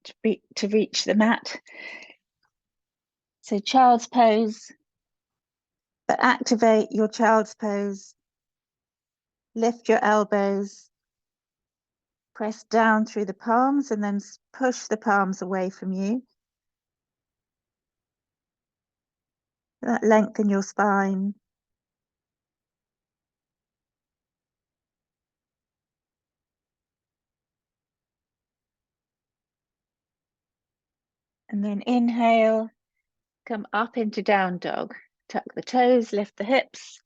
to reach the mat. So child's pose, but activate your child's pose. Lift your elbows, press down through the palms and then push the palms away from you. Lengthen your spine. And then inhale, come up into down dog. Tuck the toes, lift the hips.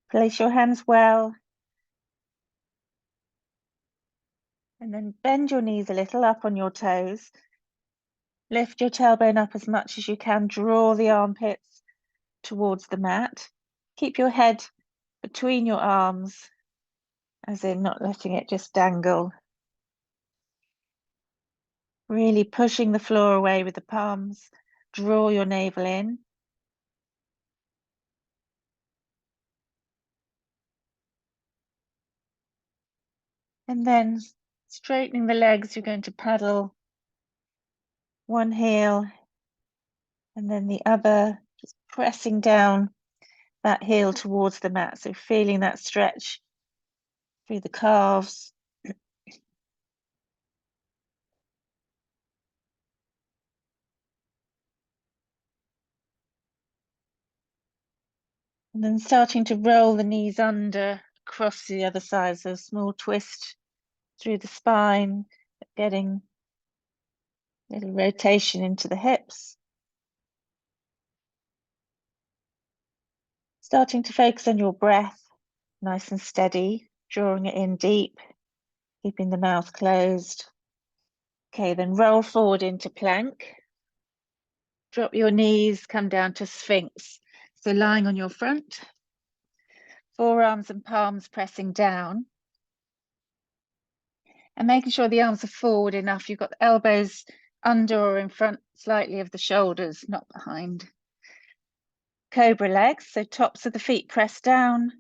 Place your hands well. And then bend your knees a little up on your toes. Lift your tailbone up as much as you can. Draw the armpits towards the mat. Keep your head between your arms, as in not letting it just dangle. Really pushing the floor away with the palms. Draw your navel in. And then straightening the legs, you're going to paddle one heel and then the other, just pressing down that heel towards the mat. So feeling that stretch through the calves. And then starting to roll the knees under, across the other side. So a small twist through the spine, getting a little rotation into the hips. Starting to focus on your breath, nice and steady, drawing it in deep, keeping the mouth closed. Okay, then roll forward into plank. Drop your knees, come down to Sphinx. So lying on your front, forearms and palms pressing down. And making sure the arms are forward enough. You've got the elbows under or in front slightly of the shoulders, not behind. Cobra legs, so tops of the feet press down,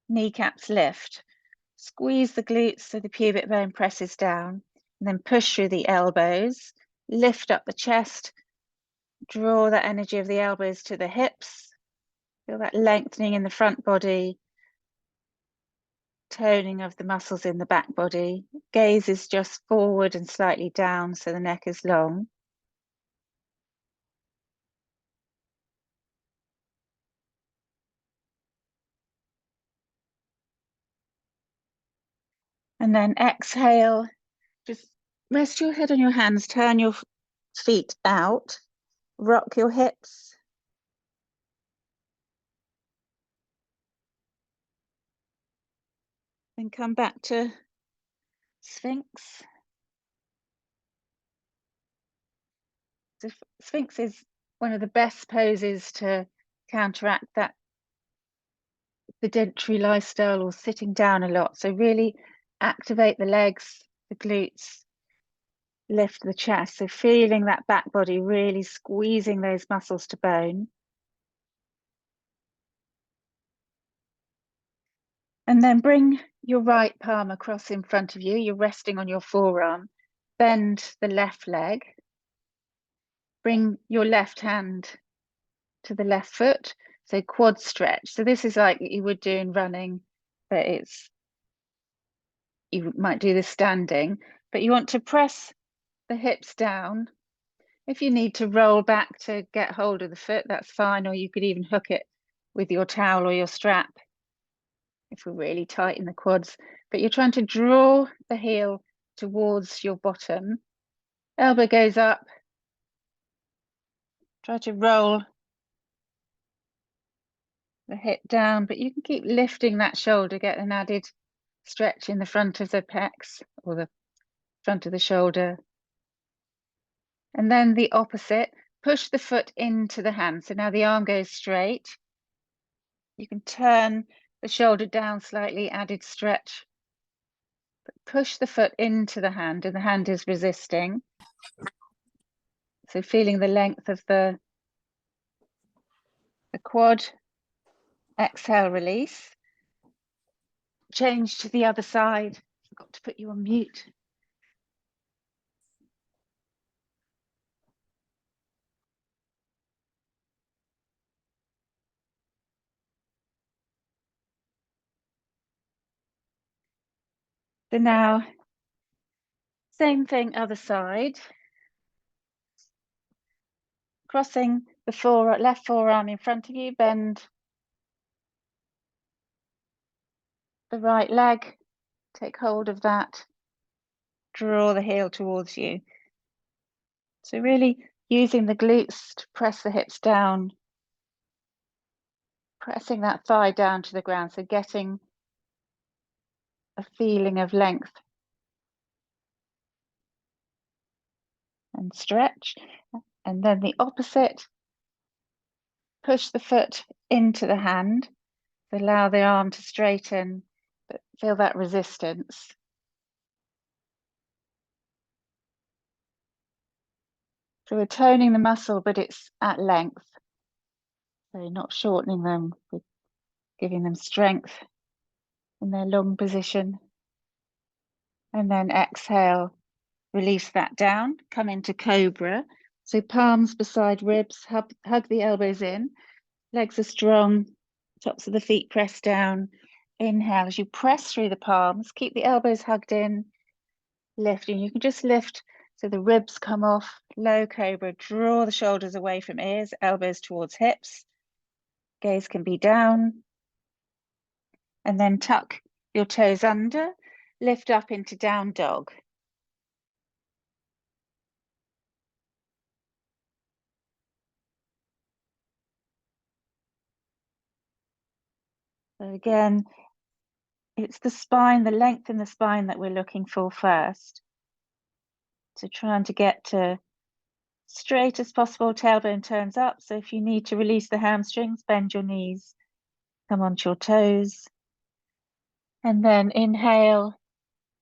kneecaps lift. Squeeze the glutes so the pubic bone presses down, and then push through the elbows, lift up the chest, draw that energy of the elbows to the hips. Feel that lengthening in the front body, toning of the muscles in the back body. Gaze is just forward and slightly down, so the neck is long. And then exhale, just rest your head on your hands, turn your feet out, rock your hips. Then come back to Sphinx. So Sphinx is one of the best poses to counteract that sedentary lifestyle or sitting down a lot. So really activate the legs, the glutes, lift the chest. So feeling that back body, really squeezing those muscles to bone. And then bring your right palm across in front of you. You're resting on your forearm. Bend the left leg. Bring your left hand to the left foot. So quad stretch. So this is like you would do in running, but you might do this standing, but you want to press the hips down. If you need to roll back to get hold of the foot, that's fine, or you could even hook it with your towel or your strap if we're really tight in the quads. But you're trying to draw the heel towards your bottom. Elbow goes up. Try to roll the hip down, but you can keep lifting that shoulder, get an added stretch in the front of the pecs or the front of the shoulder. And then the opposite, push the foot into the hand. So now the arm goes straight. You can turn the shoulder down slightly, added stretch. But push the foot into the hand and the hand is resisting. So feeling the length of the quad. Exhale, release. Change to the other side. Got to put you on mute. So now, same thing, other side. Crossing the left forearm in front of you, bend the right leg, take hold of that, draw the heel towards you. So really using the glutes to press the hips down, pressing that thigh down to the ground, so getting a feeling of length and stretch. And then the opposite, push the foot into the hand, allow the arm to straighten, but feel that resistance. So we're toning the muscle, but it's at length. So not shortening them, but giving them strength in their long position. And then exhale, release that down, come into cobra. So palms beside ribs, hug the elbows in, legs are strong, tops of the feet pressed down. Inhale as you press through the palms, keep the elbows hugged in, lifting. You can just lift so the ribs come off, low cobra, draw the shoulders away from ears, elbows towards hips. Gaze can be down. And then tuck your toes under, lift up into down dog. So again, it's the spine, the length in the spine that we're looking for first. So trying to get to straight as possible, tailbone turns up. So if you need to release the hamstrings, bend your knees, come onto your toes. And then inhale,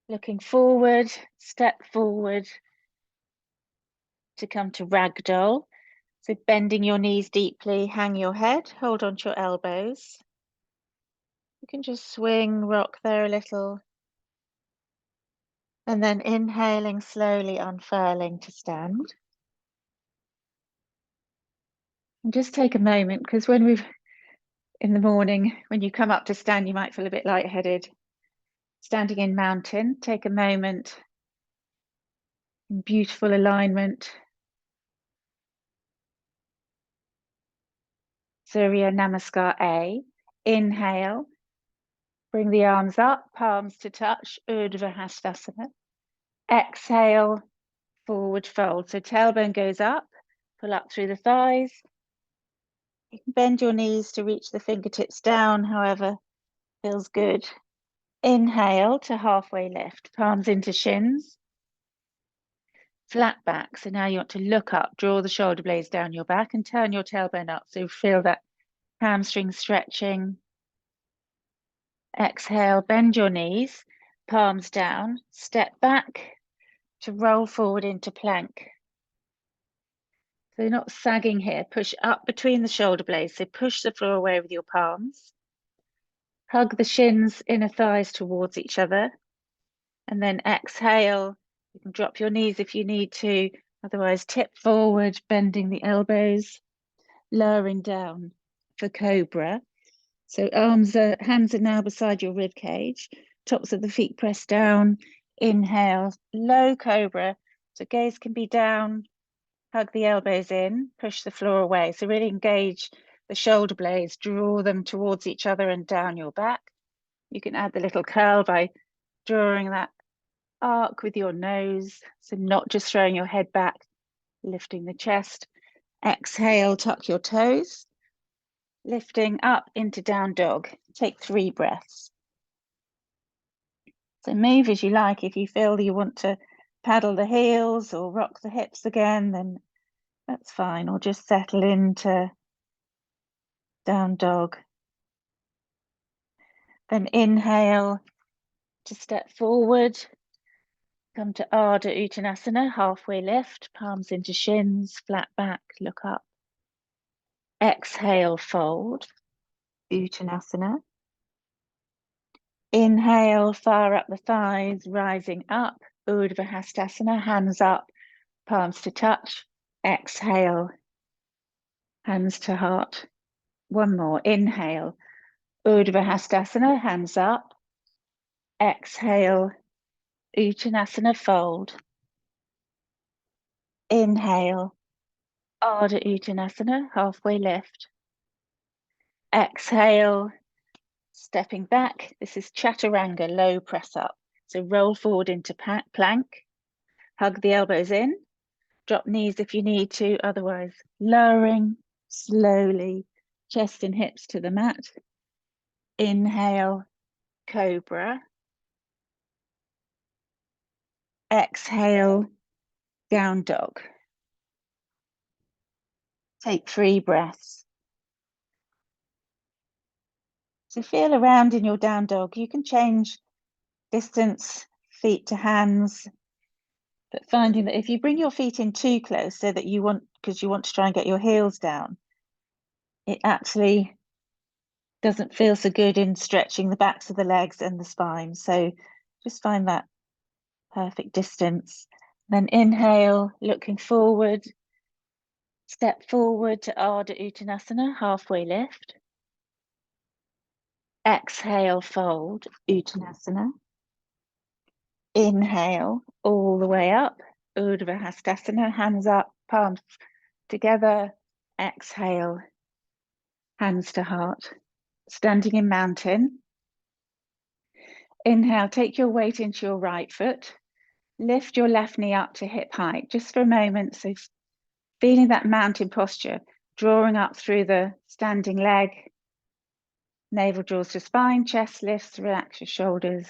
looking forward, step forward to come to ragdoll. So bending your knees deeply, hang your head, hold onto your elbows. You can just swing, rock there a little. And then inhaling, slowly unfurling to stand. And just take a moment, because in the morning, when you come up to stand, you might feel a bit lightheaded. Standing in mountain, take a moment in beautiful alignment. Surya Namaskar A. Inhale, bring the arms up, palms to touch, Urdhva Hastasana. Exhale, forward fold. So tailbone goes up, pull up through the thighs. You can bend your knees to reach the fingertips down, however feels good. Inhale to halfway lift, palms into shins. Flat back. So now you want to look up, draw the shoulder blades down your back and turn your tailbone up. So feel that hamstring stretching. Exhale, bend your knees, palms down, step back to roll forward into plank. So you're not sagging here, push up between the shoulder blades. So push the floor away with your palms. Hug the shins, inner thighs towards each other. And then exhale, you can drop your knees if you need to, otherwise tip forward, bending the elbows, lowering down for cobra. So hands are now beside your rib cage, tops of the feet pressed down. Inhale, low cobra. So gaze can be down, hug the elbows in, push the floor away. So really engage the shoulder blades, draw them towards each other and down your back. You can add the little curl by drawing that arc with your nose. So not just throwing your head back, lifting the chest. Exhale, tuck your toes. Lifting up into down dog. Take 3 breaths. So move as you like. If you feel you want to paddle the heels or rock the hips again, then that's fine. Or just settle into down dog. Then inhale to step forward. Come to Ardha Uttanasana, halfway lift, palms into shins, flat back, look up. Exhale, fold, Uttanasana. Inhale, fire up the thighs, rising up, Urdhva Hastasana, hands up, palms to touch. Exhale, hands to heart. One more, inhale, Urdhva Hastasana, hands up. Exhale, Uttanasana, fold. Inhale, Ardha Uttanasana, halfway lift. Exhale, stepping back. This is Chaturanga, low press up. So roll forward into plank. Hug the elbows in. Drop knees if you need to. Otherwise, lowering slowly, chest and hips to the mat. Inhale, cobra. Exhale, down dog. Take 3 breaths. So feel around in your down dog. You can change distance, feet to hands, but finding that if you bring your feet in too close so that you want, because you want to try and get your heels down, it actually doesn't feel so good in stretching the backs of the legs and the spine. So just find that perfect distance. Then inhale, looking forward, step forward to Ardha Uttanasana, halfway lift. Exhale, fold, Uttanasana. Inhale, all the way up, Urdhva Hastasana, hands up, palms together. Exhale, hands to heart. Standing in mountain. Inhale, take your weight into your right foot. Lift your left knee up to hip height, just for a moment. So feeling that mountain posture, drawing up through the standing leg. Navel draws to spine, chest lifts, relax your shoulders.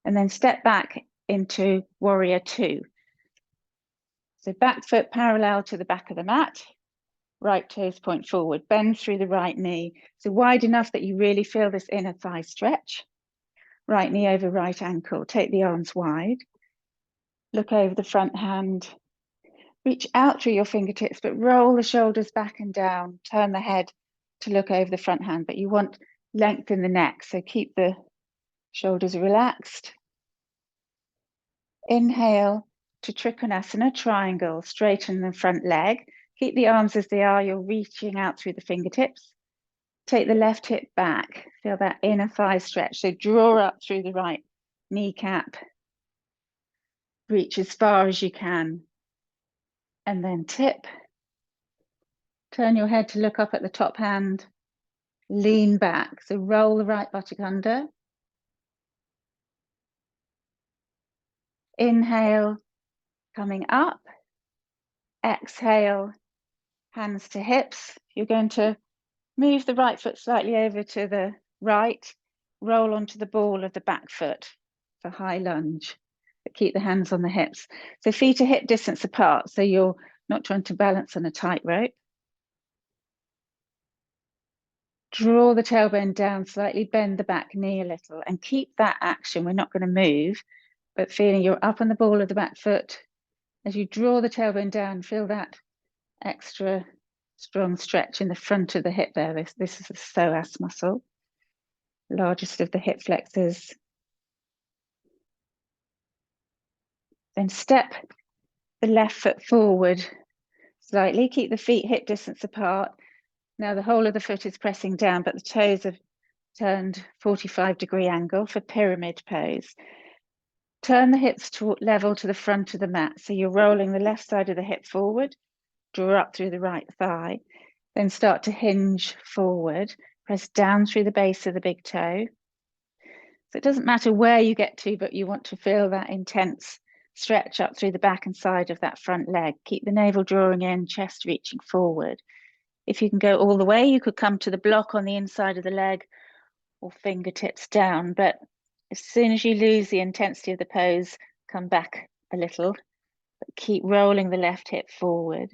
And then step back into warrior 2. So back foot parallel to the back of the mat. Right toes point forward, bend through the right knee. So wide enough that you really feel this inner thigh stretch. Right knee over right ankle, take the arms wide. Look over the front hand. Reach out through your fingertips, but roll the shoulders back and down. Turn the head to look over the front hand, but you want length in the neck, so keep the shoulders relaxed. Inhale to Trikonasana, triangle, straighten the front leg. Keep the arms as they are, you're reaching out through the fingertips. Take the left hip back, feel that inner thigh stretch. So draw up through the right kneecap. Reach as far as you can. And then tip. Turn your head to look up at the top hand. Lean back, so roll the right buttock under. Inhale, coming up. Exhale, hands to hips. You're going to move the right foot slightly over to the right. Roll onto the ball of the back foot for high lunge. But keep the hands on the hips. So feet are hip distance apart, so you're not trying to balance on a tightrope. Draw the tailbone down slightly, bend the back knee a little, and keep that action. We're not going to move, but feeling you're up on the ball of the back foot. As you draw the tailbone down, feel that extra strong stretch in the front of the hip there. This is the psoas muscle, largest of the hip flexors. Then step the left foot forward slightly, keep the feet hip distance apart. Now the whole of the foot is pressing down, but the toes have turned 45-degree angle for pyramid pose. Turn the hips to level to the front of the mat. So you're rolling the left side of the hip forward, draw up through the right thigh, then start to hinge forward, press down through the base of the big toe. So it doesn't matter where you get to, but you want to feel that intense stretch up through the back and side of that front leg. Keep the navel drawing in, chest reaching forward. If you can go all the way, you could come to the block on the inside of the leg or fingertips down. But as soon as you lose the intensity of the pose, come back a little, but keep rolling the left hip forward.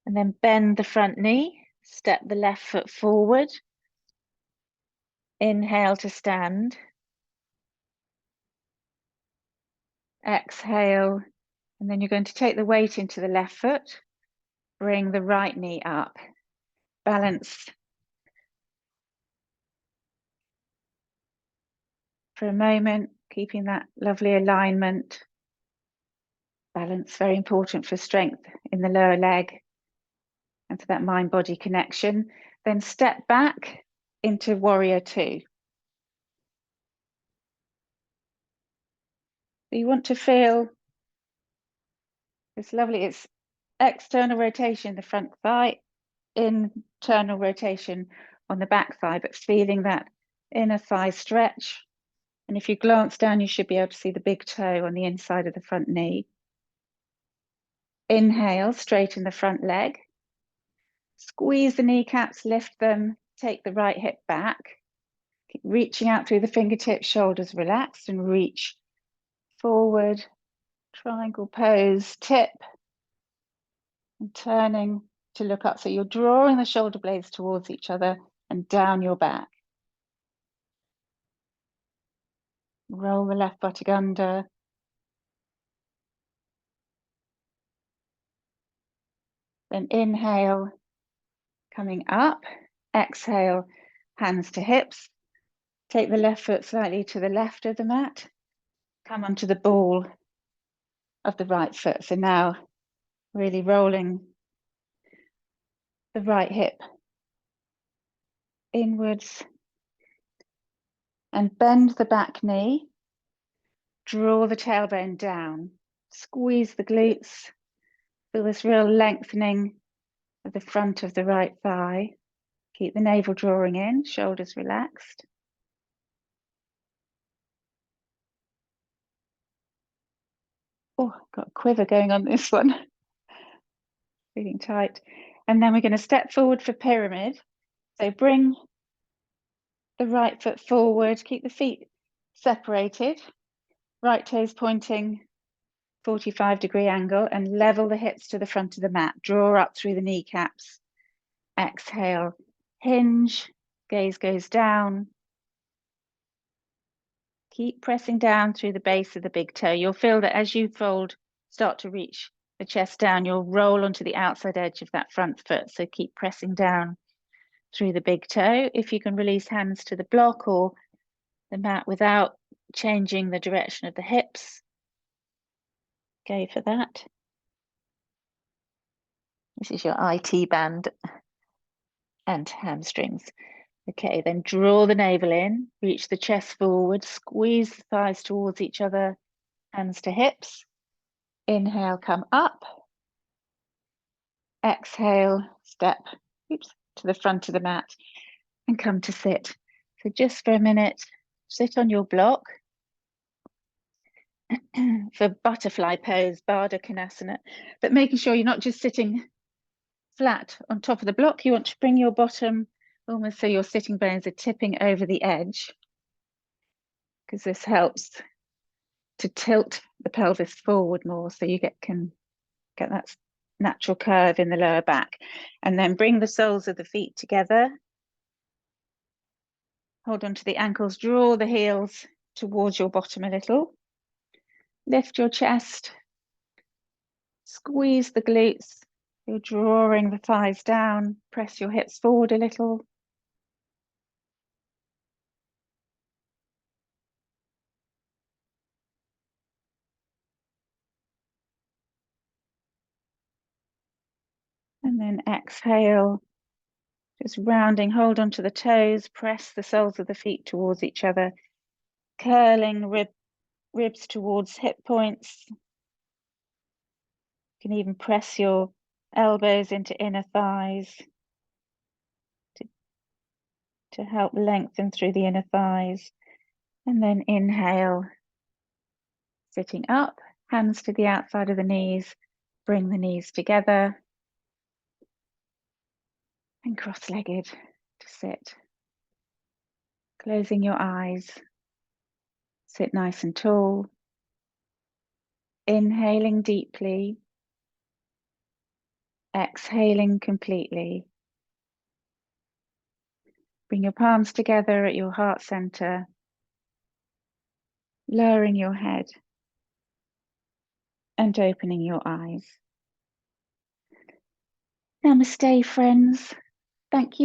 And then bend the front knee, step the left foot forward. Inhale to stand. Exhale, and then you're going to take the weight into the left foot, bring the right knee up, balance for a moment, keeping that lovely alignment. Balance, very important for strength in the lower leg and for that mind-body connection. Then step back into warrior two. You want to feel it's lovely, it's external rotation, the front thigh, internal rotation on the back thigh, but feeling that inner thigh stretch. And if you glance down, you should be able to see the big toe on the inside of the front knee. Inhale, straighten the front leg. Squeeze the kneecaps, lift them, take the right hip back. Keep reaching out through the fingertips, shoulders relaxed, and reach forward. Triangle pose, tip, and turning to look up. So you're drawing the shoulder blades towards each other and down your back. Roll the left buttock under. Then inhale, coming up. Exhale, hands to hips. Take the left foot slightly to the left of the mat. Come onto the ball of the right foot. So now really rolling the right hip inwards and bend the back knee. Draw the tailbone down. Squeeze the glutes. Feel this real lengthening of the front of the right thigh. Keep the navel drawing in, shoulders relaxed. Oh, got a quiver going on this one. Feeling tight. And then we're going to step forward for pyramid. So bring the right foot forward, keep the feet separated, right toes pointing 45-degree angle, and level the hips to the front of the mat. Draw up through the kneecaps. Exhale, hinge, gaze goes down. Keep pressing down through the base of the big toe. You'll feel that as you fold, start to reach the chest down, you'll roll onto the outside edge of that front foot. So keep pressing down through the big toe. If you can release hands to the block or the mat without changing the direction of the hips, go for that. This is your IT band and hamstrings. Okay, then draw the navel in, reach the chest forward, squeeze the thighs towards each other, hands to hips. Inhale, come up. Exhale, step to the front of the mat and come to sit. So just for a minute, sit on your block for butterfly pose, Baddha Konasana, but making sure you're not just sitting flat on top of the block. You want to bring your bottom almost so your sitting bones are tipping over the edge, because this helps to tilt the pelvis forward more so you can get that natural curve in the lower back. And then bring the soles of the feet together. Hold on to the ankles, draw the heels towards your bottom a little. Lift your chest, squeeze the glutes. You're drawing the thighs down, press your hips forward a little. And then exhale, just rounding, hold on to the toes, press the soles of the feet towards each other, curling ribs towards hip points. You can even press your elbows into inner thighs to help lengthen through the inner thighs. And then inhale, sitting up, hands to the outside of the knees, bring the knees together, and cross-legged to sit. Closing your eyes, sit nice and tall. Inhaling deeply, exhaling completely. Bring your palms together at your heart center, lowering your head and opening your eyes. Namaste, friends. Thank you.